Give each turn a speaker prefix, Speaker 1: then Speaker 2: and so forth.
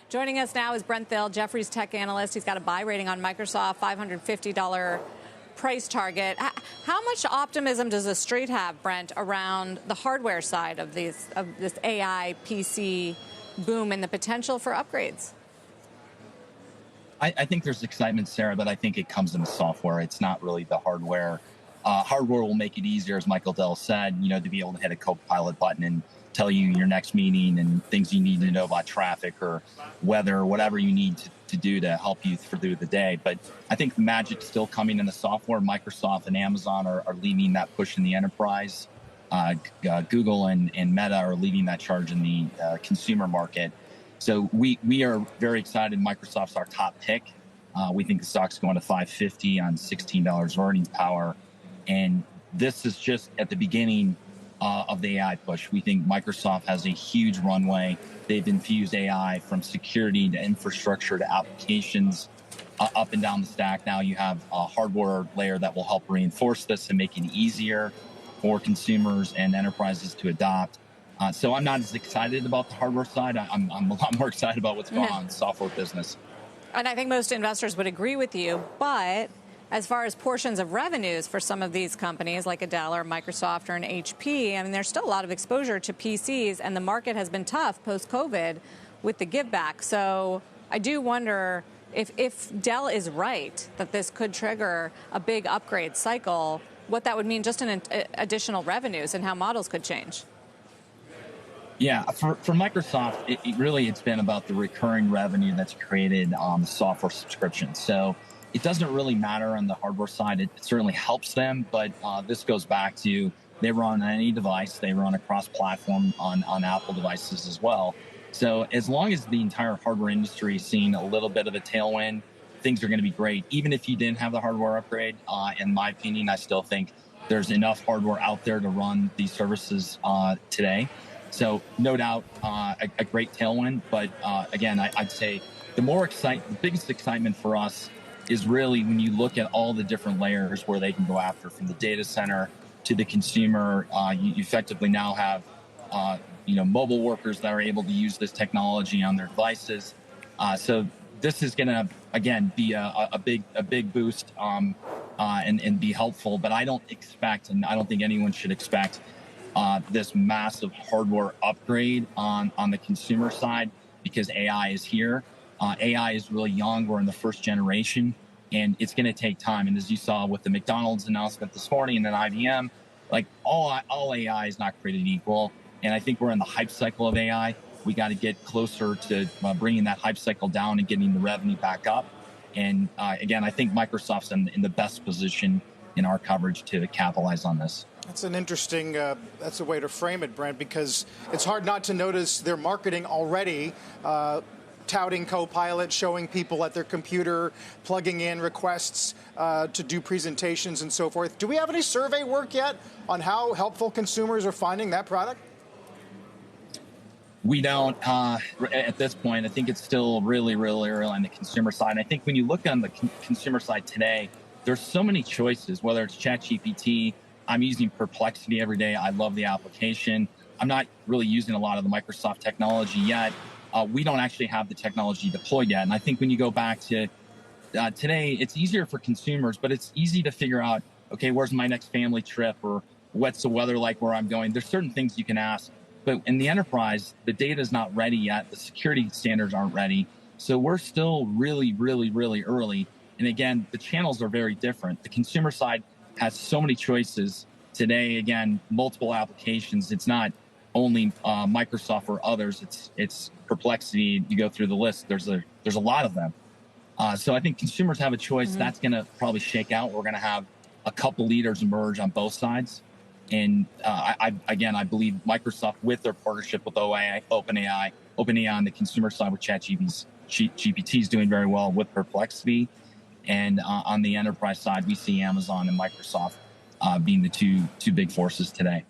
Speaker 1: Joining us now is Brent Thill, Jefferies tech analyst. He's got a buy rating on Microsoft, $550 price target. How much optimism does the street have, Brent, around the hardware side of this AI PC boom and the potential for upgrades?
Speaker 2: I think there's excitement, Sarah, but I think it comes in the software. It's not really the hardware. Hardware will make it easier, as Michael Dell said, to be able to hit a Copilot button and tell you your next meeting and things you need to know about traffic or weather or whatever you need to do to help you through the day. But I think the magic's still coming in the software. Microsoft and Amazon are leading that push in the enterprise. Google and Meta are leading that charge in the consumer market. So we are very excited. Microsoft's our top pick. We think the stock's going to $550 on $16 earnings power. And this is just at the beginning of the AI push. We think Microsoft has a huge runway. They've infused AI from security to infrastructure to applications up and down the stack. Now you have a hardware layer that will help reinforce this and make it easier for consumers and enterprises to adopt. So I'm not as excited about the hardware side. I'm a lot more excited about what's going on in the software business.
Speaker 1: And I think most investors would agree with you, but as far as portions of revenues for some of these companies like a Dell or Microsoft or an HP, I mean, there's still a lot of exposure to PCs, and the market has been tough post-COVID with the give back. So I do wonder if Dell is right that this could trigger a big upgrade cycle, what that would mean just in additional revenues and how models could change.
Speaker 2: Yeah, for Microsoft, it's been about the recurring revenue that's created on the software subscription. So it doesn't really matter on the hardware side. It certainly helps them, but this goes back to they run on any device. They run across platform on Apple devices as well. So as long as the entire hardware industry is seeing a little bit of a tailwind, things are going to be great. Even if you didn't have the hardware upgrade, in my opinion, I still think there's enough hardware out there to run these services today. So no doubt a great tailwind. But again, I'd say the biggest excitement for us is really when you look at all the different layers where they can go after, from the data center to the consumer. You effectively now have mobile workers that are able to use this technology on their devices. So this is going to again be a big boost and be helpful. But I don't expect, and I don't think anyone should expect, this massive hardware upgrade on the consumer side, because AI is here. AI is really young. We're in the first generation, and it's going to take time. And as you saw with the McDonald's announcement this morning and then IBM, like all AI is not created equal. And I think we're in the hype cycle of AI. We got to get closer to bringing that hype cycle down and getting the revenue back up. And again, I think Microsoft's in the best position in our coverage to capitalize on this.
Speaker 3: That's an interesting, that's a way to frame it, Brent, because it's hard not to notice their marketing already, touting Copilot, showing people at their computer, plugging in requests to do presentations and so forth. Do we have any survey work yet on how helpful consumers are finding that product?
Speaker 2: We don't at this point. I think it's still really, really early on the consumer side. I think when you look on the consumer side today, there's so many choices, whether it's ChatGPT. I'm using Perplexity every day. I love the application. I'm not really using a lot of the Microsoft technology yet. We don't actually have the technology deployed yet. And I think when you go back to today, it's easier for consumers, but it's easy to figure out, okay, where's my next family trip, or what's the weather like where I'm going? There's certain things you can ask. But in the enterprise, the data is not ready yet. The security standards aren't ready. So we're still really, really, really early. And again, the channels are very different. The consumer side has so many choices today. Again, multiple applications. It's not only Microsoft or others. It's Perplexity. You go through the list. There's a lot of them. So I think consumers have a choice. Mm-hmm. That's going to probably shake out. We're going to have a couple leaders emerge on both sides. And I believe Microsoft, with their partnership with OpenAI on the consumer side with ChatGPT is doing very well with Perplexity. And on the enterprise side, we see Amazon and Microsoft being the two big forces today.